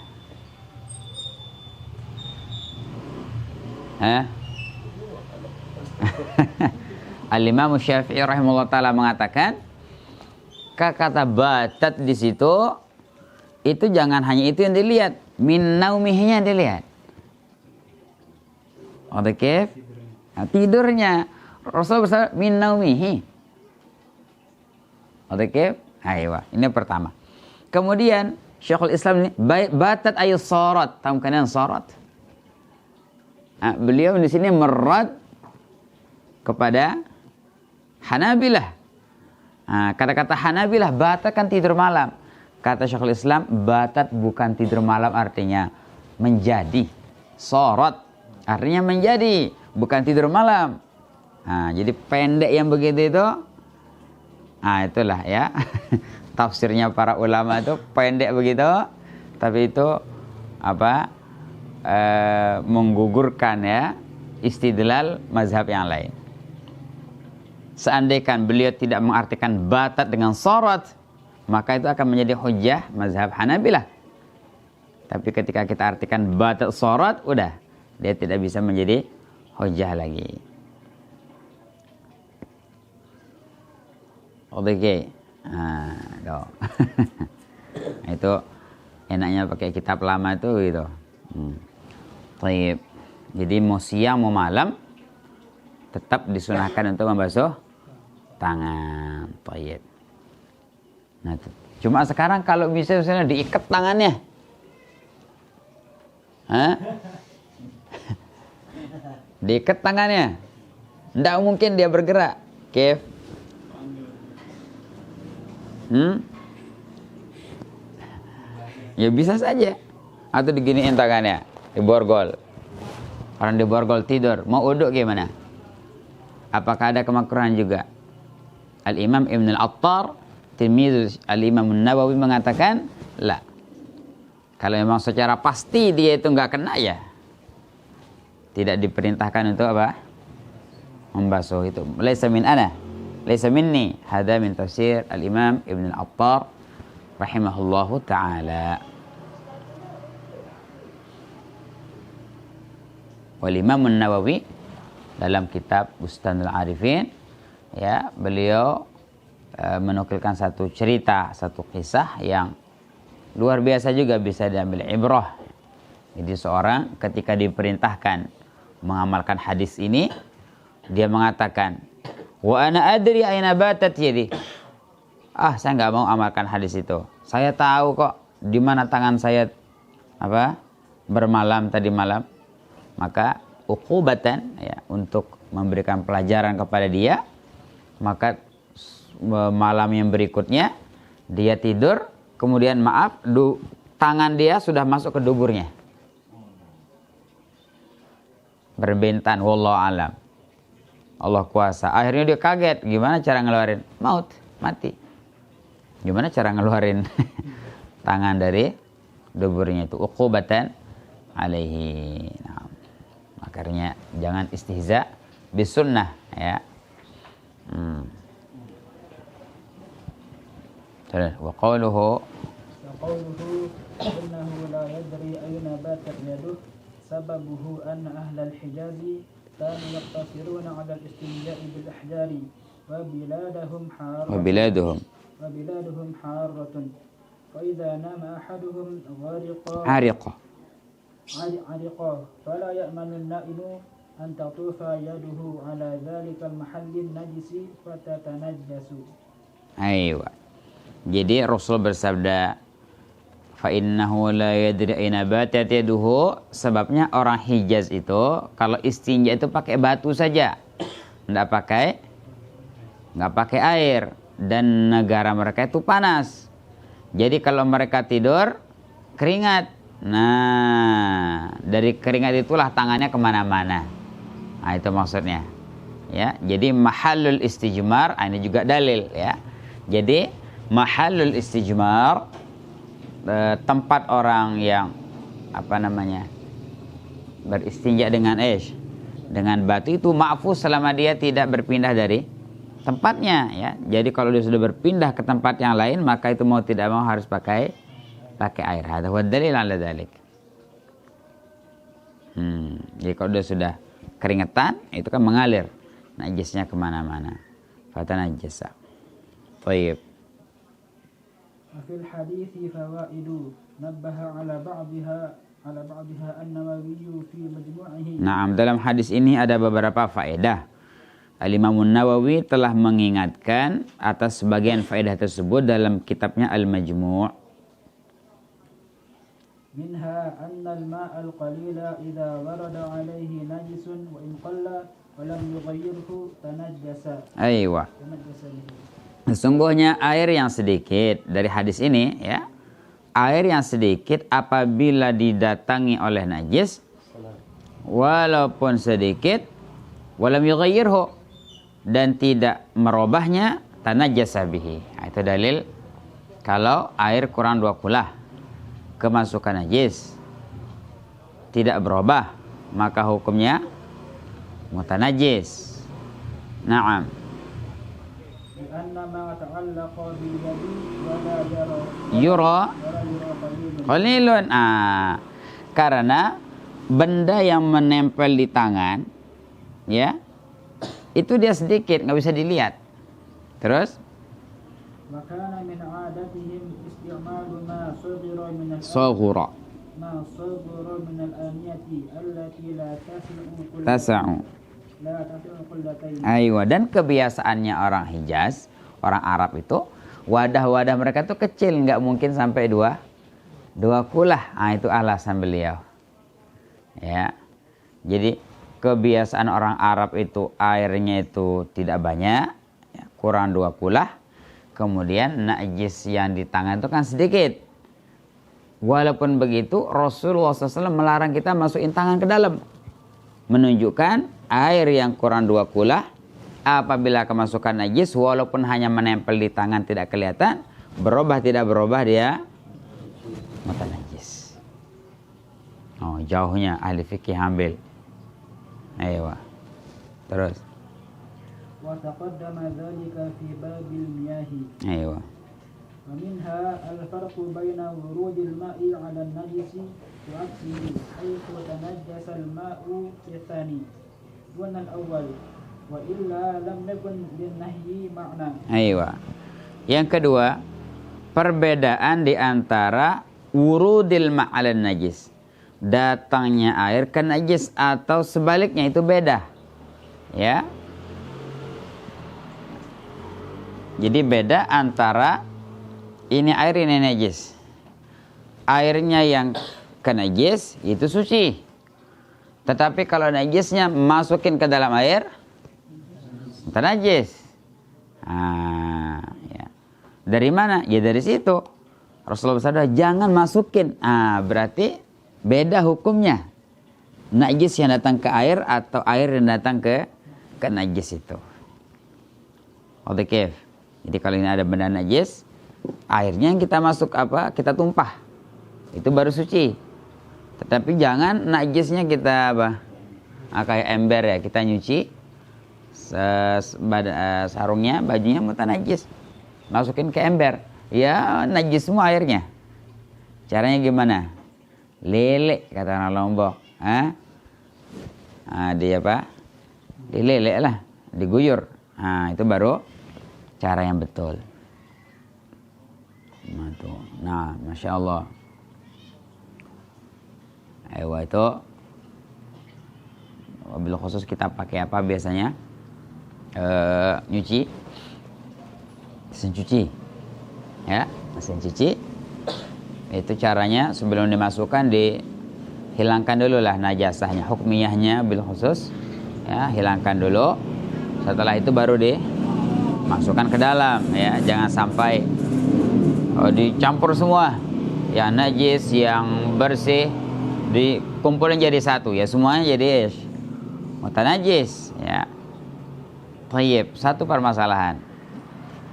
Al-Imam Syafi'i rahimahullah taala mengatakan, kata batat di situ itu jangan hanya itu yang dilihat, min naumihnya dilihat. Oke, kif? Tidurnya. Rasul bersabda min naumihi. Oke, aywa. Ini pertama. Kemudian Syekhul Islam ini batat ayu sarat, tahu kan sarat? Beliau di sini merad kepada Hanabilah. Kata-kata Hanabilah batat kan tidur malam. Kata Syekhul Islam batat bukan tidur malam, artinya menjadi. Sarat artinya menjadi, bukan tidur malam. Jadi pendek yang begitu itu, itulah ya tafsirnya para ulama itu pendek begitu, tapi itu apa? Menggugurkan ya istidlal mazhab yang lain. Seandainya beliau tidak mengartikan batat dengan sarat, maka itu akan menjadi hujjah mazhab Hanabilah. Tapi ketika kita artikan batat sarat, udah dia tidak bisa menjadi hujjah lagi. Oke, itu enaknya pakai kitab lama itu gitu. Taib. Jadi mau siang mau malam tetap disunahkan untuk membasuh tangan. Taib. Nah, cuma sekarang kalau bisa misalnya diikat tangannya, diikat tangannya, tidak mungkin dia bergerak. Kif? Ya bisa saja. Atau diginiin tangannya, diborgol. Orang diborgol tidur, mau uduk gimana? Apakah ada kemakruhan juga? Al-Imam Ibn Al-Attar, tilmiz Al-Imam Nawawi mengatakan, la. Kalau memang secara pasti dia itu nggak kena, ya tidak diperintahkan untuk apa? membasuh itu. Laisa min ana, laisa minni. Hada min tafsir al-Imam Ibn al-Attar rahimahullahu taala. Wal Imam An-Nawawi dalam kitab Bustanul Arifin, ya, beliau menukilkan satu cerita, satu kisah yang luar biasa juga bisa diambil ibrah. Jadi seorang ketika diperintahkan mengamalkan hadis ini, dia mengatakan, wa ana adri aina batat yadi. Saya nggak mau amalkan hadis itu. Saya tahu kok di mana tangan saya bermalam tadi malam. Maka uqubatan, ya, untuk memberikan pelajaran kepada dia, maka malam yang berikutnya dia tidur, kemudian tangan dia sudah masuk ke duburnya, berbentan. Wallahu alam, Allah kuasa. Akhirnya dia kaget, gimana cara ngeluarin? Mati. Gimana cara ngeluarin tangan dari duburnya itu? Uqubatan alaihi. Nah, makanya jangan istihza bisunnah, ya. Wa qawluhu innahu la yadri ayna batat yaduh sababuhu anna ahlal hijazi kanu yaqtasiruna 'ala al-istinja'i bil ahjari wa biladuhum harratun wa idza nama ahaduhum ariqa fala ya'manu an-na'imu an tatufa yaduhu 'ala dhalika al-mahalli an-najisi fatatanajjasu. Aywa. Jadi Rasul bersabda, fa innahu la yadri aina batat yaduhu, sebabnya orang Hijaz itu kalau istinja itu pakai batu saja, nggak pakai air, dan negara mereka itu panas. Jadi kalau mereka tidur keringat, nah dari keringat itulah tangannya kemana-mana. Nah itu maksudnya, ya. Jadi mahallul istijmar, ini juga dalil, ya. Jadi mahallul istijmar, tempat orang yang beristinja dengan batu itu ma'fus selama dia tidak berpindah dari tempatnya, ya. Jadi kalau dia sudah berpindah ke tempat yang lain, maka itu mau tidak mau harus pakai air. Hadza huwa dalil ala dzalik. Jadi kalau dia sudah keringetan, itu kan mengalir najisnya kemana-mana. Fatanajjasa. Baik. وفي الحديث فوائد نبه على بعضها النووي في مجموعه. Naam, dalam hadis ini ada beberapa faedah. Al-Imam An-Nawawi telah mengingatkan atas sebagian faedah tersebut dalam kitabnya Al-Majmu'. منها أن الماء القليل إذا ورد عليه نجس وإن قل ولم يغيره تنجس. Aywa. Sesungguhnya air yang sedikit, dari hadis ini, ya, air yang sedikit apabila didatangi oleh najis, walaupun sedikit, walam yughayyirhu, dan tidak merubahnya, tanajjasa bihi. Nah, itu dalil kalau air kurang 2 kulah kemasukan najis tidak berubah, maka hukumnya mutanajjis. Naam. Yura qalilun. Karena benda yang menempel di tangan, ya, itu dia sedikit, nggak bisa dilihat. Terus tasa'u. Aywa, dan kebiasaannya orang Hijaz, orang Arab itu, wadah-wadah mereka tuh kecil, nggak mungkin sampai dua kulah. Itu alasan beliau, ya. Jadi kebiasaan orang Arab itu airnya itu tidak banyak, ya, kurang 2 kulah. Kemudian najis yang di tangan itu kan sedikit. Walaupun begitu Rasulullah SAW melarang kita masukin tangan ke dalam, menunjukkan air yang kurang 2 kulah apabila kemasukan najis, walaupun hanya menempel di tangan tidak kelihatan, berubah tidak berubah, dia mutanajjis. Jauhnya ahli fikih ambil. Ayo. Terus وتقدم ذلك في باب المياه. أيوة. ومنها الفرق بين ورود الماء على النجس وعكسه حيث تنجس الماء في الثاني دون الأول وإلا لم يكن للنهي معنى. Aywa. Yang kedua, perbedaan di antara wurudil ma'al najis, datangnya air ke najis atau sebaliknya itu beda. Ya. Jadi beda antara ini air, ini najis. Airnya yang ke najis itu suci. Tetapi kalau najisnya masukin ke dalam air, itu najis. Ya. Dari mana? Ya dari situ. Rasulullah bersabda, jangan masukin. Berarti beda hukumnya. Najis yang datang ke air atau air yang datang ke najis itu. Oke. Jadi kalau ini ada benda najis, airnya yang kita masuk kita tumpah, itu baru suci. Tetapi jangan najisnya kita kayak ember ya, kita nyuci sarungnya, bajunya mutan najis, masukin ke ember, ya najis semua airnya. Caranya gimana? Lele kata orang Lombok, dilele lah, diguyur. Itu baru cara yang betul. Nah, Masya Allah. Itu wabil khusus kita pakai apa biasanya? Nyuci, mesin cuci, ya, mesin cuci. Itu caranya sebelum dimasukkan dihilangkan dulu lah najasahnya, hukmiyahnya bil khusus, ya, hilangkan dulu. Setelah itu baru dimasukkan ke dalam, ya, jangan sampai dicampur semua, yang najis, yang bersih dikumpulin jadi satu, ya semuanya jadi mutanajis, ya. Tayyib, satu permasalahan.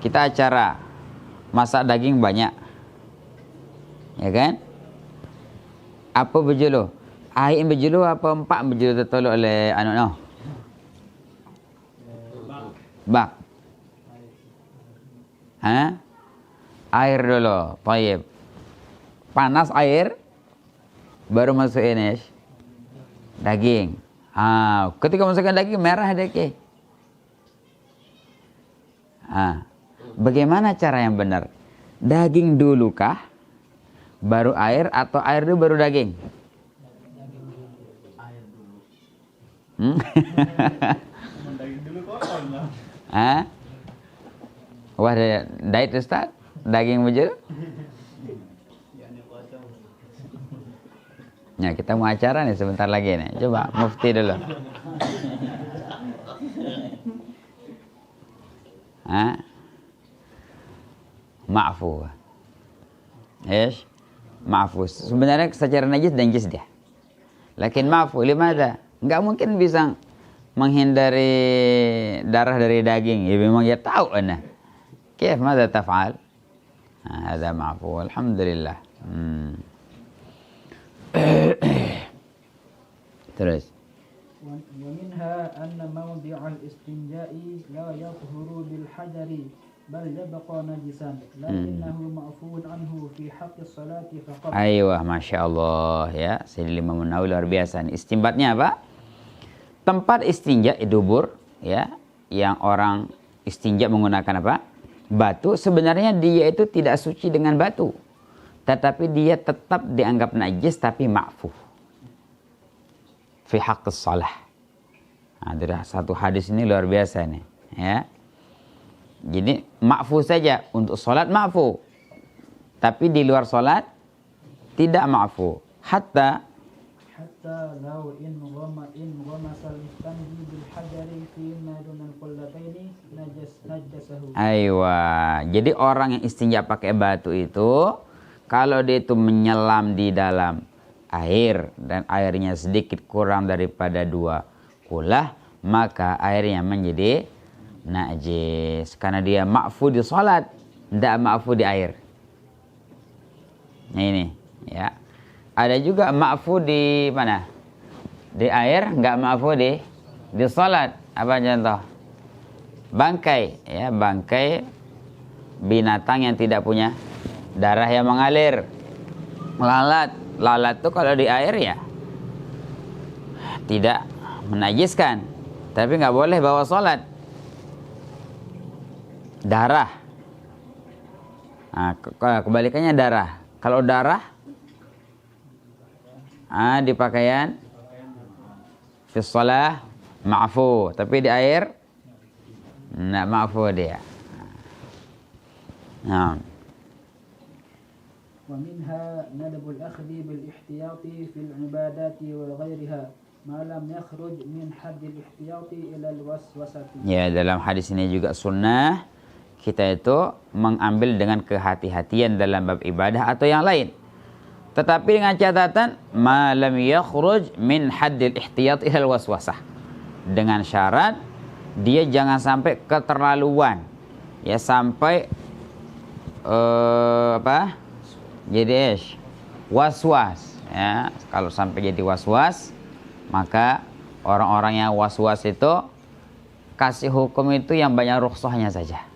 Kita acara masak daging banyak, ya kan? Apa berjulu? Air berjulu apa 4 berjulu tertolak oleh bak? Air dulu, tayyib. Panas air, baru masukin daging. Ketika masukkan daging merah deke. Bagaimana cara yang benar? Daging dulu kah? Baru air atau air dulu baru daging? Air dulu. Daging dulu kotor lah. Wah, diet Ustaz? Daging bujur? Ya, kita mau acara nih sebentar lagi nih. Coba mufti dulu. Ma'fu. Ma'fu. Sebenarnya secara najis najis dia. Lakin ma'fu, limada? Enggak mungkin bisa menghindari darah dari daging. Ya memang dia tahu ana. Kif ماذا تفعل؟ هذا معفو الحمد لله. Terus. ومنها أن موضع الاستنجاء لا يطهر بالحجر بل يبقى نجسا لكنه معفو عنه في حق الصلاة فقط. Aywa, Masya Allah, ya. Sayyidina Imam Nawawi luar biasa. Istinbatnya apa? Tempat istinja dubur, ya, yang orang istinja menggunakan apa? Batu. Sebenarnya dia itu tidak suci dengan batu, tetapi dia tetap dianggap najis tapi ma'fu fi haqqis shalah. Dari satu hadis ini luar biasa nih, ya. Jadi ma'fu saja untuk salat ma'fu, tapi di luar salat tidak ma'fu. Hatta law in ghamasal mustanji bil hajari fi ma dunal qullataini najasahu. Aywa. Jadi orang yang istinja pakai batu itu, kalau dia itu menyelam di dalam air dan airnya sedikit kurang daripada 2 kulah, maka airnya menjadi najis karena dia ma'fu di salat, tidak ma'fu di air. Nah ini, ya. Ada juga ma'fu di mana? Di air, enggak ma'fu di salat. Apa contoh? bangkai, ya, bangkai binatang yang tidak punya darah yang mengalir. Lalat tuh kalau di air ya tidak menajiskan, tapi nggak boleh bawa sholat. Darah, nah, kebalikannya darah. Kalau darah di pakaian fi shalah ma'fu, tapi di air enggak ma'fu dia. Nah. ومنها ندب الأخذ بالاحتياط في العبادات وغيرها ما لم يخرج من حد الاحتياط إلى الوسوسة. Ya, dalam hadis ini juga sunnah kita itu mengambil dengan kehati-hatian dalam bab ibadah atau yang lain. Tetapi dengan catatan ma lam yakhruj min haddil ihtiyat ilal waswasah. Dengan syarat dia jangan sampai keterlaluan. Ya, sampai jadi waswas, ya. Kalau sampai jadi waswas, maka orang-orang yang waswas itu kasih hukum itu yang banyak rukhsahnya saja.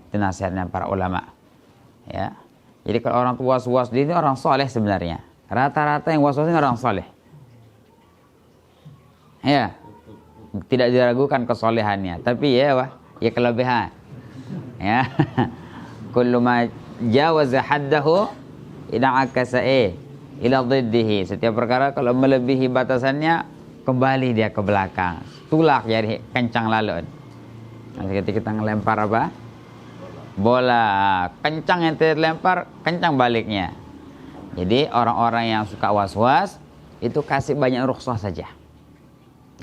Itu nasihatnya para ulama, ya. Jadi kalau orang tua waswas ini orang soleh sebenarnya. Rata-rata yang waswas ini orang soleh, ya. Tidak diragukan kesolehannya, tapi ya kelebihan, ya. Kullu ma jawaza haddahu ila akasa ila dhiddihi. Setiap perkara kalau melebihi batasannya kembali dia ke belakang, tulak jadi kencang lalu. Nanti ketika kita ngelempar apa? Bola, kencang yang terlempar, kencang baliknya. Jadi orang-orang yang suka was-was itu kasih banyak rukhsah saja.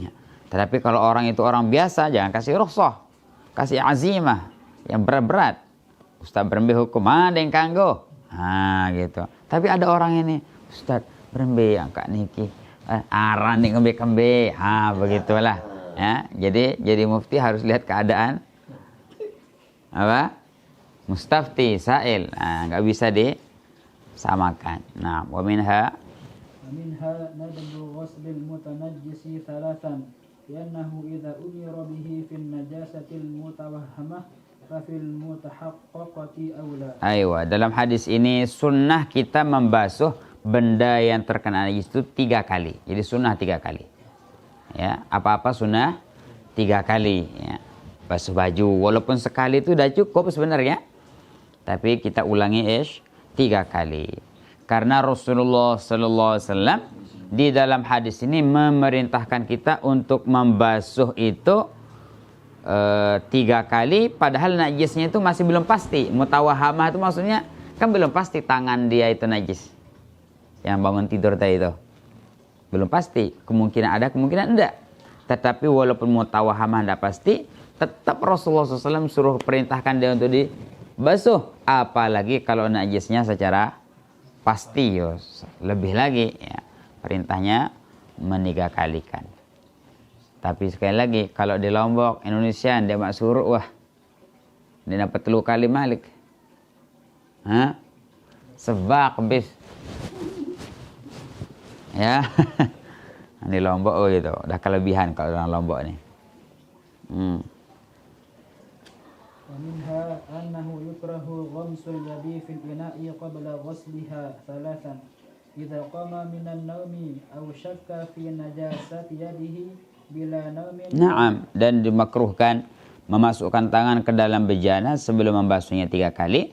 Ya. Tetapi kalau orang itu orang biasa, jangan kasih rukhsah, kasih azimah yang berat-berat. Ustaz berembe hukum ada yang kanggo. Gitu. Tapi ada orang ini, Ustaz berembe yang kak niki aran nih kembe-kembe. Begitulah. Ya, jadi mufti harus lihat keadaan apa? Mustafti, sa'il. Enggak bisa disamakan. Nah, wa minha nadbu ghusl al-mutanajjisi thalathan li'annahu idza umira bihi fi an-najasati al-mutawahhamah Aywa, dalam hadis ini sunnah kita membasuh benda yang terkena najis itu 3 kali. Jadi sunnah 3 kali. Ya, apa-apa sunnah 3 kali. Ya. Basuh baju, walaupun sekali itu udah cukup sebenarnya. Tapi kita ulangi 3 kali. Karena Rasulullah Sallallahu Alaihi Wasallam di dalam hadis ini memerintahkan kita untuk membasuh itu 3 kali, padahal najisnya itu masih belum pasti. Mutawahamah itu maksudnya kan belum pasti tangan dia itu najis. Yang bangun tidur tadi itu belum pasti, kemungkinan ada, kemungkinan enggak. Tetapi walaupun mutawahamah enggak pasti, tetap Rasulullah SAW suruh perintahkan dia untuk dibasuh. Apalagi kalau najisnya secara pasti, lebih lagi ya, perintahnya 3 kalikan. Tapi sekali lagi, kalau di Lombok, Indonesia, dia mak suruh, wah, dia dapat 3 kali malik. Sebak, bis. Ya, di Lombok gitu, udah kelebihan kalau orang Lombok nih. ومنها أنه يكره غمس اليد في الإناء قبل غسلها 3 إذا قام من النوم أو شك في نجاسة يده. Naam, dan dimakruhkan memasukkan tangan ke dalam bejana sebelum membasuhnya 3 kali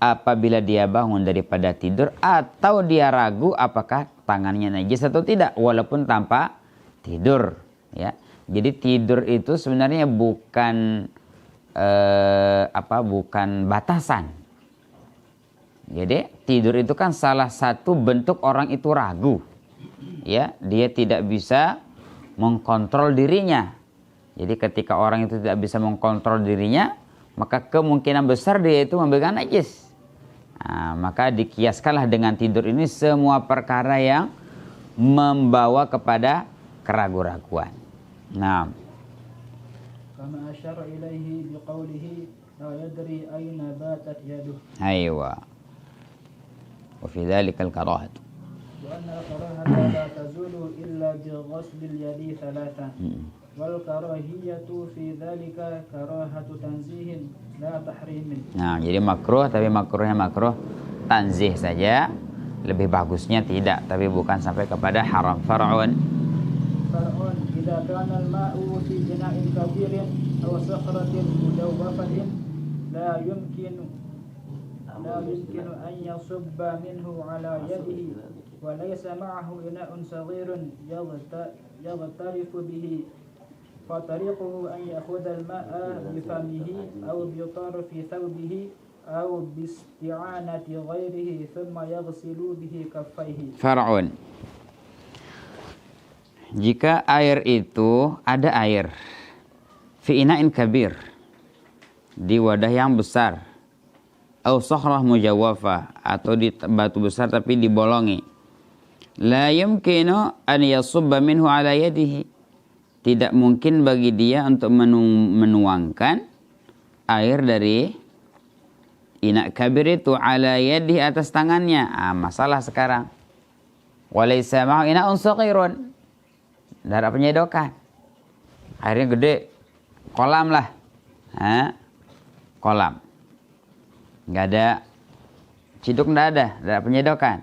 apabila dia bangun daripada tidur atau dia ragu apakah tangannya najis atau tidak walaupun tanpa tidur, ya. Jadi tidur itu sebenarnya bukan bukan batasan. Jadi tidur itu kan salah satu bentuk orang itu ragu. Ya, dia tidak bisa mengkontrol dirinya. Jadi ketika orang itu tidak bisa mengkontrol dirinya, maka kemungkinan besar dia itu memegang najis. Maka dikiaskanlah dengan tidur ini semua perkara yang membawa kepada keraguan-raguan. Nah, kama asyara ilaihi biqaulihi la yadri aina batat yaduh. Aywa. Wa fi dzalikal karahatu. وأن الكراهة لا تزول إلا بغسل اليد 3 والكراهية في ذلك كراهة تنزيه لا تحريم. Nah, jadi makruh, tapi makruhnya makruh tanzih saja. Lebih bagusnya tidak, tapi bukan sampai kepada haram. Far'un. فرع إذا كان الماء في إناء كبير أو صخرة مجوفة لا يمكن أن يصب منه على يده وليس معه إناء صغير يغترف به فطريقه أن يأخذ الماء بفمه أو بطرف ثوبه أو باستعانة غيره ثم يغسل به كفيه. Far'un. Jika air itu ada air fi ina'in kabir, di wadah yang besar, au sakhrah mujawwafah, atau di batu besar tapi dibolongi, la yumkinu an yasubba minhu ala yadihi, tidak mungkin bagi dia untuk menuangkan air dari ina' kabir itu ala yadihi, atas tangannya. Masalah sekarang, walaysa ma'u ina'un saghirun, tidak ada penyedokan, airnya gede, kolam lah, kolam, nggak ada ciduk, nggak ada penyedokan.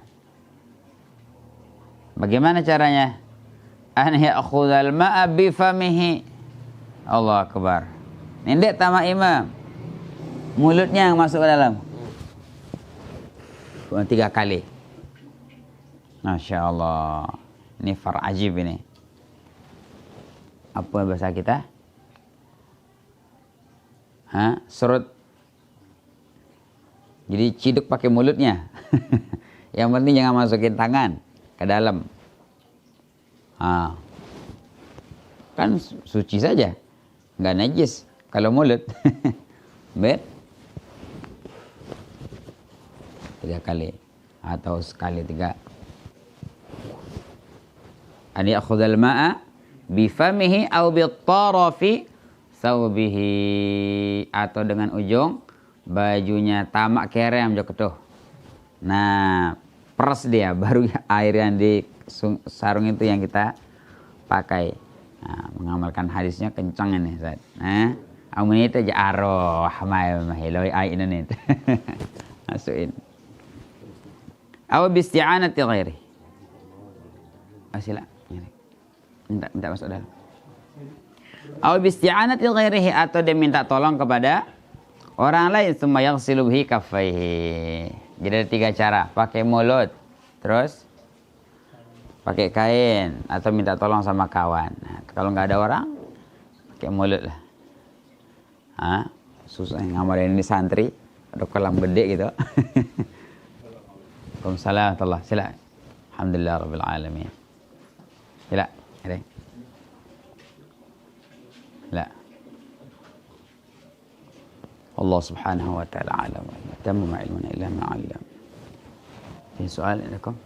Bagaimana caranya? An ya'khudhal ma'a bi famihi. Allah akbar. Nindek tama imam, mulutnya yang masuk ke dalam 3 kali. Masya Allah, ini far ajib ini. Apa bahasa kita? Serut. Jadi ciduk pakai mulutnya. Yang penting jangan masukin tangan ke dalam. Kan suci saja, nggak najis kalau mulut. Bet 3 kali atau sekali 3. An ya'khudhal ma'a bifamihi aw bitarafi thawbihi, atau dengan ujung bajunya, tamak kerem jo ketuh. Nah, peres dia baru air yang di sarung itu yang kita pakai. Mengamalkan hadisnya kencang ini, Ustaz. Amun itu aja aroh mahiloi ai ini. Masukin. Aw bisti'anati ghairi. Asila. Minta masuk dalam. Aw bisti'anati ghairihi, atau dia minta tolong kepada orang lain. Tsumma yaghsilu bihi kaffaihi. Jadi ada 3 cara, pakai mulut, terus pakai kain, atau minta tolong sama kawan. Nah, kalau nggak ada orang, pakai mulut lah. Susah ngamalin ini santri, ada kolam gede gitu. Waalaikumsalam warahmatullahi. Sila. Alhamdulillah rabbil alamin. Sila. Ada. La. Allah subhanahu wa ta'ala alam. Tamma ilmuna illa ma 'allam. Fi soal lakum?